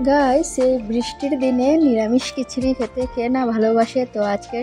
Guys এই বৃষ্টির দিনে নিরামিষ খিচুড়ি খেতে কে না ভালোবাসে। তো আজকে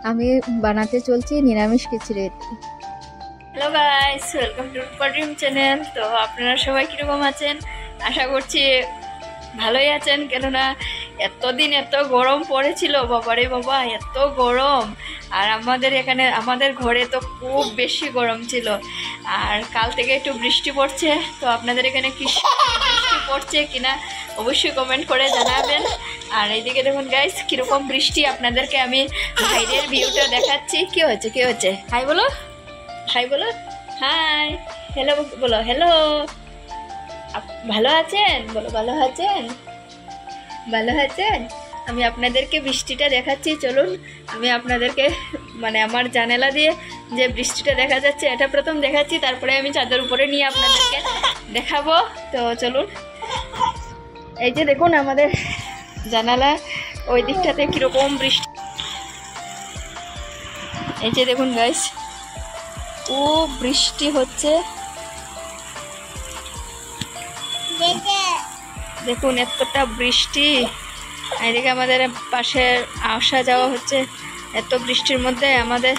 আমি বানাতে চলছি নিরামিষ khichuri. Hello guys, welcome to dream channel. তো আপনারা সবাই কীরকম আছেন? আশা করছি ভালোই আছেন, কেননা এতদিন এত গরম পড়েছিল, বাবারে বাবা এত গরম। আর আমাদের ঘরে তো খুব বেশি গরম ছিল। আর কাল থেকে একটু বৃষ্টি পড়ছে। তো আপনাদের এখানে কি বৃষ্টি পড়ছে কিনা অবশ্যই কমেন্ট করে জানাবেন। আর এইদিকে দেখুন গাইস কীরকম বৃষ্টি, আপনাদেরকে আমি বাইরের ভিউটা দেখাচ্ছি। কি হচ্ছে হাই বলো, হাই বলো, হাই, হ্যালো বলো, হ্যালো। ভালো আছেন বলো, ভালো আছেন, ভালো আছেন। আমি আপনাদেরকে বৃষ্টিটা দেখাচ্ছি, চলুন আমি আপনাদেরকে আমার জানালা দিয়ে যে বৃষ্টিটা দেখা যাচ্ছে এটা প্রথম দেখাচ্ছি, তারপরে আমি চাদর উপরে নিয়ে আপনাদেরকে দেখাবো। তো চলুন, এই যে দেখুন আমাদের জানালা ওই দিকটাতে কীরকম বৃষ্টি। এই যে দেখুন গাইস, ও বৃষ্টি হচ্ছে, দেখুন এতটা বৃষ্টি। এদিকে আমাদের পাশে আসা যাওয়া হচ্ছে এত বৃষ্টির মধ্যে। আমাদের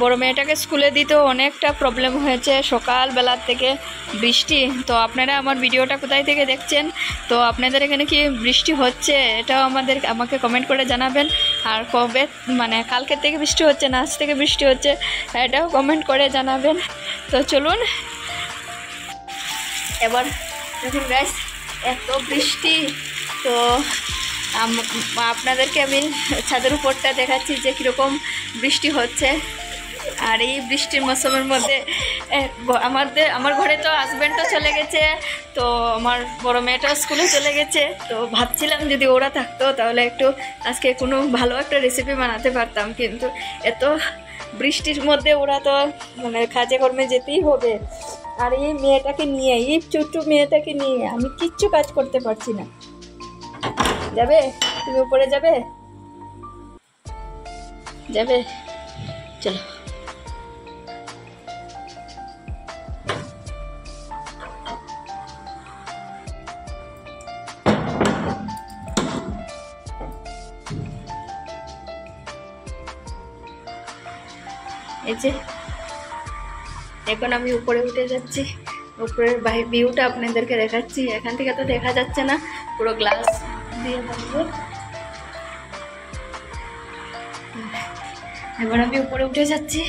বড় মেয়েটাকে স্কুলে দিতেও অনেকটা প্রবলেম হয়েছে, সকালবেলার থেকে বৃষ্টি। তো আপনারা আমার ভিডিওটা কোথায় থেকে দেখছেন, তো আপনাদের এখানে কি বৃষ্টি হচ্ছে এটাও আমাকে কমেন্ট করে জানাবেন। আর কবে কালকের থেকে বৃষ্টি হচ্ছে না আজ থেকে বৃষ্টি হচ্ছে এটাও কমেন্ট করে জানাবেন। তো চলুন এবার দেখুন গাইস এত বৃষ্টি। তো আপনাদেরকে আমি ছাদের উপরটা দেখাচ্ছি যে কীরকম বৃষ্টি হচ্ছে। আর এই বৃষ্টির মৌসুমের মধ্যে আমার ঘরে তো হাজব্যান্ডও চলে গেছে, তো আমার বড় মেয়েটাও স্কুলে চলে গেছে। তো ভাবছিলাম যদি ওরা থাকতো তাহলে একটু আজকে কোনো ভালো একটা রেসিপি বানাতে পারতাম, কিন্তু এত বৃষ্টির মধ্যে ওরা তো কাজে কর্মে যেতেই হবে। আর এই মেয়েটাকে নিয়ে, এই ছোট্ট মেয়েটাকে নিয়ে আমি কিচ্ছু কাজ করতে পারছি না। যাবে তুমি উপরে যাবে, যাবে, চলো। এই যে এখন আমি উপরে উঠে যাচ্ছি, উপরের ভিউটা আপনাদেরকে দেখাচ্ছি। এখান থেকে তো দেখা যাচ্ছে না, পুরো গ্লাস দিয়ে থাকবে। এবার আমি উপরে উঠে যাচ্ছি।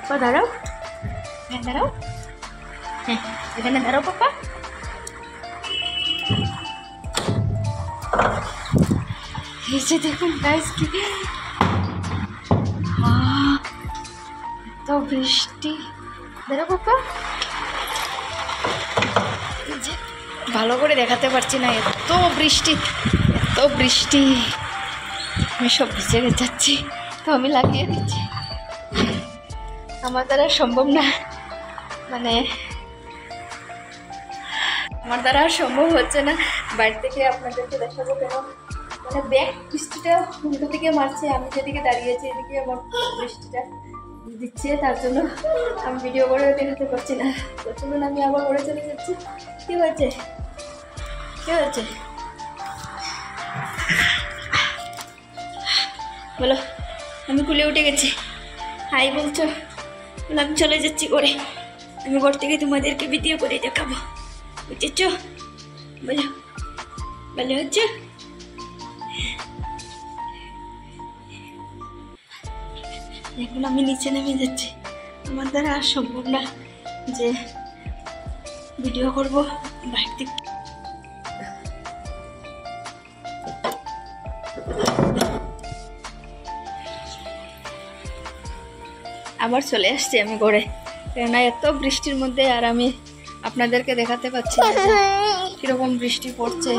পাপা দাঁড়াও, হ্যাঁ দাঁড়াও, হ্যাঁ এখানে দাঁড়াও পাপা। এই যে দেখুন গাইস কি এত বৃষ্টি, দাঁড়াও পাপা। এই যে ভালো করে দেখাতে পারছি না, এত বৃষ্টি, এত বৃষ্টি, আমি সব ভিজে যাচ্ছি। তো আমি লাগিয়ে দিচ্ছি, আমার দ্বারা সম্ভব না, আমার দ্বারা সম্ভব হচ্ছে না বাড়ি থেকে আপনাদেরকে দেখাবো। কেন ব্যাগ বৃষ্টিটা উল্টো দিকে মারছে, আমি যেদিকে দাঁড়িয়েছি এদিকে আমার বৃষ্টিটা দিচ্ছে, তার জন্য আমি ভিডিও করে দেখাতে পারছি না। তো চলুন আমি আবার ওড়ে চলে যাচ্ছি। কি হয়েছে, কি হয়েছে বলো। আমি কুলে উঠে গেছি, হাই বলছো, আমি চলে যাচ্ছি করে। আমি ঘর থেকে তোমাদেরকে ভিডিও করে দেখাবো, বুঝেছ? বলো, ভালো হচ্ছে? এখন আমি নিচে নেমে যাচ্ছি, আমার দ্বারা আর সম্ভব না যে ভিডিও করবো বাইরে থেকে। আবার চলে আসছি আমি ঘরে, কেননা এত বৃষ্টির মধ্যে আর আমি আপনাদেরকে দেখাতে পাচ্ছি না কীরকম বৃষ্টি পড়ছে।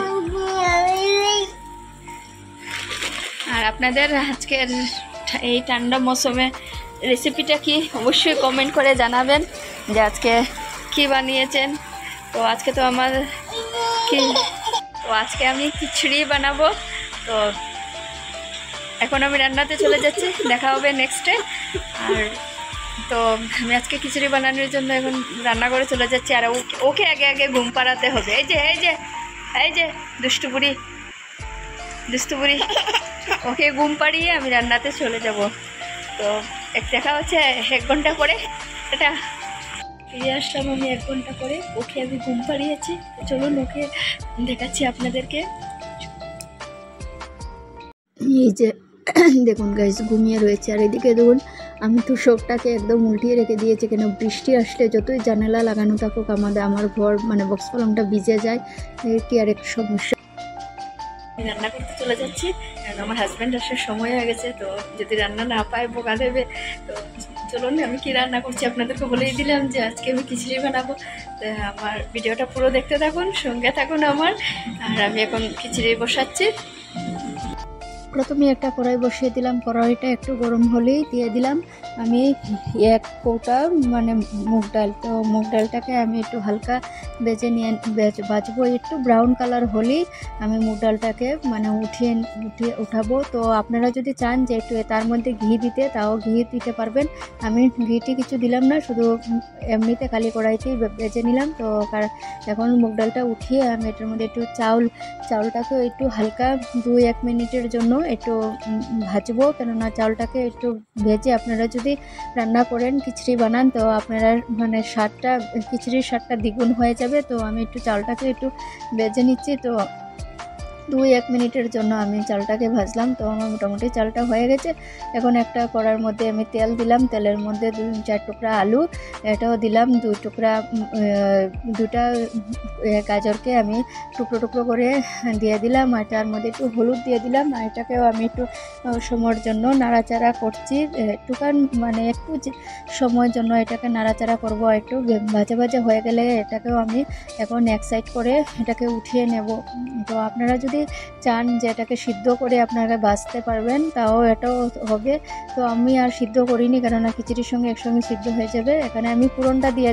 আর আপনাদের আজকের এই ঠান্ডা মৌসুমে রেসিপিটা কি অবশ্যই কমেন্ট করে জানাবেন যে আজকে কি বানিয়েছেন। তো আজকে তো আজকে আমি খিচুড়ি বানাবো। তো এখন আমি রান্নাতে চলে যাচ্ছি, দেখা হবে নেক্সটে। আর তো আমি আজকে খিচুড়ি বানানোর জন্য এখন রান্না করে চলে যাচ্ছি। আর ওকে আগে আগে ঘুম পাড়াতে হবে। এই যে এই যে এই যে দুষ্টু বুড়ি ওকে ঘুম পাড়িয়ে আমি রান্নাতে চলে যাব। তো দেখা হচ্ছে 1 ঘন্টা পরে। এটা ফিরে আসলাম আমি 1 ঘন্টা পরে। ওকে আমি ঘুম পাড়িয়েছি। চলুন ওকে দেখাচ্ছি আপনাদেরকে। এই যে দেখুন গাইস ঘুমিয়ে রয়েছে। আর এদিকে দেখুন আমি তো শোকটাকে একদম উল্টিয়ে রেখে দিয়েছি, কেন বৃষ্টি আসলে যতই জানালা লাগানো থাকুক আমার ঘর মানে বক্স পালংটা ভিজে যায়, এর কি আর একটু সমস্যা। রান্না করতে চলে যাচ্ছি, কারণ আমার হাজব্যান্ড আসার সময় হয়ে গেছে। তো যদি রান্না না পায় বোকা দেবে। তো চলুন আমি কি রান্না করছি আপনাদেরকে বলেই দিলাম যে আজকে আমি খিচুড়ি বানাবো। তো আমার ভিডিওটা পুরো দেখতে থাকুন, সঙ্গে থাকুন আমার। আর আমি এখন খিচুড়ি বসাচ্ছি। প্রথমে একটা কড়াই বসিয়ে দিলাম। কড়াইটা একটু গরম হলেই দিয়ে দিলাম আমি 1 কৌটা মানে মুগ ডাল। তো মুগ ডালটাকে আমি একটু হালকা ভেজে নিয়ে ভাজবো। একটু ব্রাউন কালার হলেই আমি মুগ ডালটাকে মানে উঠাবো। তো আপনারা যদি চান যে একটু তার মধ্যে ঘি দিতে, তাও ঘি দিতে পারবেন। আমি ঘিটি কিছু দিলাম না, শুধু এমনিতে খালি কড়াইতেই ভেজে নিলাম। তো এখন মুগ ডালটা উঠিয়ে আমি এটার মধ্যে একটু চাউলটাকে একটু হালকা 2-1 মিনিটের জন্য একটু ভাজবো, কেননা চাউলটাকে একটু ভেজে আপনারা যদি রান্না করেন খিচুড়ি বানান তো আপনারা মানে খিচুড়ির স্বাদটা দ্বিগুণ হয়ে যাবে। তো আমি একটু চাউলটাকে একটু ভেজে নিচ্ছি। তো 2-1 মিনিটের জন্য আমি চালটাকে ভাজলাম। তো আমার মোটামুটি চালটা হয়ে গেছে। এখন একটা কড়ার মধ্যে আমি তেল দিলাম। তেলের মধ্যে 2-4 টুকরা আলু এটাও দিলাম, 2টা গাজরকে আমি টুকরো টুকরো করে দিয়ে দিলাম। আর তার মধ্যে একটু হলুদ দিয়ে দিলাম। আর এটাকেও আমি একটু সময়ের জন্য নাড়াচাড়া করছি। মানে একটু সময়ের জন্য এটাকে নাড়াচাড়া করব। একটু ভাজা ভাজা হয়ে গেলে এটাকেও আমি এখন এক সাইড করে এটাকে উঠিয়ে নেব। তো আপনারা যদি চান যে এটাকে সিদ্ধ করে আপনারা ভাজতে পারবেন, তাও এটাও হবে। তো আমি আর সিদ্ধ করিনি, কেননা খিচুড়ির সঙ্গে একসঙ্গে সিদ্ধ হয়ে যাবে। এখানে আমি ফোড়নটা দিয়ে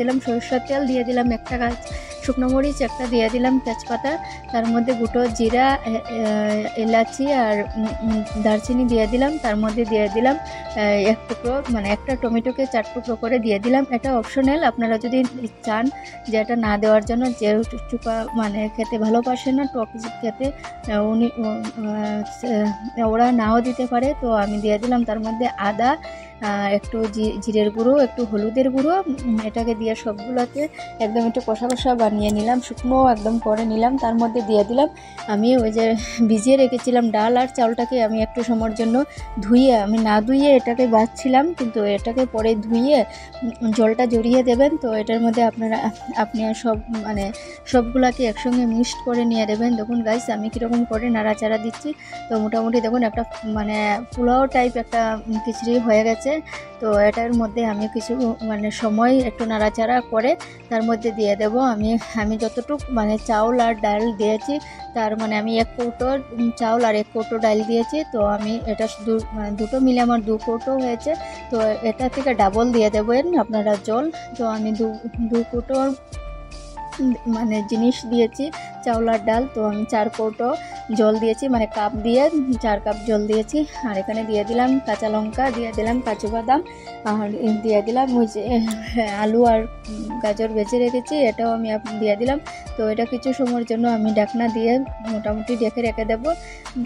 দিলাম সরষের তেল, দিয়ে দিলাম একটা শুকনো মরিচ, একটা দিয়ে দিলাম তেজপাতা, তার মধ্যে গুঁটো জিরা, এলাচি আর দারচিনি দিয়ে দিলাম। তার মধ্যে দিয়ে দিলাম 1 টুকরো মানে একটা টমেটোকে 4 টুকরো করে দিয়ে দিলাম। এটা অপশনাল, আপনারা যদি চান যে এটা না দেওয়ার জন্য, যে চুপা মানে খেতে ভালোবাসে না টক খেতে, ওরা নাও দিতে পারে। তো আমি দিয়ে দিলাম তার মধ্যে আদা, একটু জিরের গুঁড়ো, একটু হলুদের গুঁড়ো। এটাকে দিয়ে সবগুলোকে একদম একটু কষা কষা বানিয়ে নিলাম, শুকনো একদম করে নিলাম। তার মধ্যে দিয়ে দিলাম আমি ওই যে ভিজিয়ে রেখেছিলাম ডাল আর চাউলটাকে আমি একটু সময়ের জন্য ধুয়ে, আমি না ধুয়ে এটাকে বাছছিলাম, কিন্তু এটাকে পরে ধুয়ে জলটা জড়িয়ে দেবেন। তো এটার মধ্যে আপনি মানে সবগুলাকে একসঙ্গে মিক্সড করে নিয়ে দেবেন। দেখুন গাইস আমি কীরকম করে নাড়াচাড়া দিচ্ছি। তো মোটামুটি দেখুন একটা মানে পোলাও টাইপ একটা খিচুড়ি হয়ে গেছে। তো এটার মধ্যে আমি কিছু মানে সময় একটু নাড়াচাড়া করে তার মধ্যে দিয়ে দেব আমি যতটুকু মানে চাউল আর ডাল দিয়েছি, তার মানে আমি 1 কৌটো চাউল আর 1 কৌটো ডাল দিয়েছি। তো আমি এটা দুটো মিলে আমার 2 কৌটো হয়েছে। তো এটা থেকে ডাবল দিয়ে দেবেন আপনারা জল। তো আমি 2 কৌটো মানে জিনিস দিয়েছি, চাউল আর ডাল। তো আমি 4 কৌটো জল দিয়েছি, মানে কাপ দিয়ে 4 কাপ জল দিয়েছি। আর এখানে দিয়ে দিলাম কাঁচা লঙ্কা, দিয়ে দিলাম কাজু বাদাম, আর দিয়ে দিলাম ওই যে আলু আর গাজর ভেজে রেখেছি, এটাও আমি দিয়ে দিলাম। তো এটা কিছু সময়ের জন্য আমি ঢাকনা দিয়ে মোটামুটি ঢেকে রেখে দেব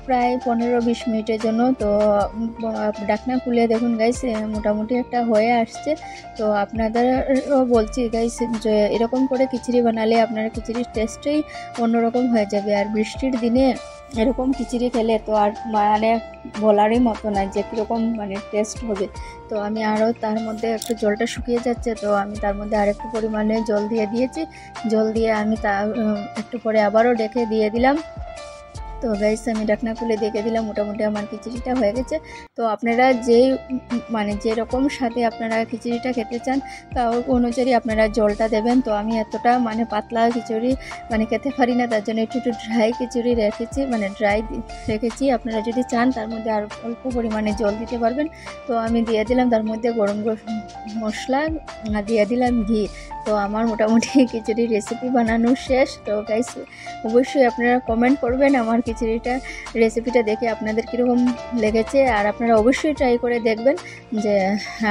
প্রায় 15-20 মিনিটের জন্য। তো ঢাকনা খুলে দেখুন গাইস মোটামুটি একটা হয়ে আসছে। তো আপনাদেরও বলছি গাইস যে এরকম করে খিচুড়ি বানালে আপনার খিচুড়ির টেস্টই অন্যরকম হয়ে যাবে। আর বৃষ্টির দিনে এরকম খিচুড়ি খেলে তো আর মানে বলারই মতো না যে কীরকম মানে টেস্ট হবে। তো আমি আরও তার মধ্যে একটু জলটা শুকিয়ে যাচ্ছে, তো আমি তার মধ্যে আরেকটু পরিমাণে জল দিয়ে দিয়েছি। জল দিয়ে আমি একটু পরে আবারও ডেকে দিয়ে দিলাম। তো গাইস আমি ঢাকনা খুলে দেখে দিলাম, মোটামুটি আমার খিচুড়িটা হয়ে গেছে। তো আপনারা মানে যেরকম স্বাদে আপনারা খিচুড়িটা খেতে চান তাও অনুযায়ী আপনারা জলটা দেবেন। তো আমি এতটা মানে পাতলা খিচুড়ি মানে খেতে পারি না, তার জন্য একটু ড্রাই খিচুড়ি রেখেছি, মানে ড্রাই রেখেছি। আপনারা যদি চান তার মধ্যে আর অল্প পরিমাণে জল দিতে পারবেন। তো আমি দিয়ে দিলাম তার মধ্যে গরম মশলা, দিয়ে দিলাম ঘি। তো আমার মোটামুটি খিচুড়ির রেসিপি বানানো শেষ। তো গাইস অবশ্যই আপনারা কমেন্ট করবেন আমার খিচুড়িটা রেসিপিটা দেখে আপনাদের কীরকম লেগেছে, আর আপনারা অবশ্যই ট্রাই করে দেখবেন যে,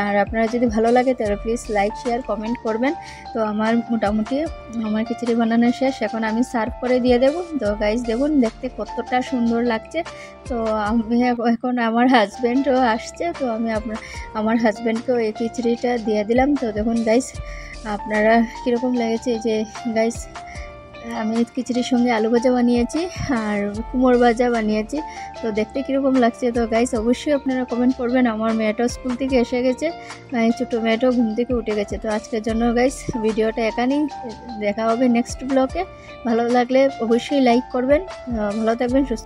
আর আপনারা যদি ভালো লাগে তাহলে প্লিজ লাইক শেয়ার কমেন্ট করবেন। তো আমার মোটামুটি আমার খিচুড়ি বানানো শেষ, এখন আমি সার্ভ করে দিয়ে দেবো। তো গাইস দেখুন দেখতে কতটা সুন্দর লাগছে। তো আমি এখন আমার হাজব্যান্ডও আসছে, তো আমি আমার হাজব্যান্ডকেও এই খিচুড়িটা দিয়ে দিলাম। তো দেখুন গাইস আপনারা কীরকম লেগেছে। যে গাইস আমি খিচুড়ির সঙ্গে আলু ভাজা বানিয়েছি আর কুমড়ো ভাজা বানিয়েছি, তো দেখতে কীরকম লাগছে। তো গাইস অবশ্যই আপনারা কমেন্ট করবেন। আমার মেয়েটাও স্কুল থেকে এসে গেছে, ছোটো মেয়েটাও ঘুম থেকে উঠে গেছে। তো আজকের জন্য গাইস ভিডিওটা এখানেই, দেখা হবে নেক্সট ব্লগে। ভালো লাগলে অবশ্যই লাইক করবেন। ভালো থাকবেন, সুস্থ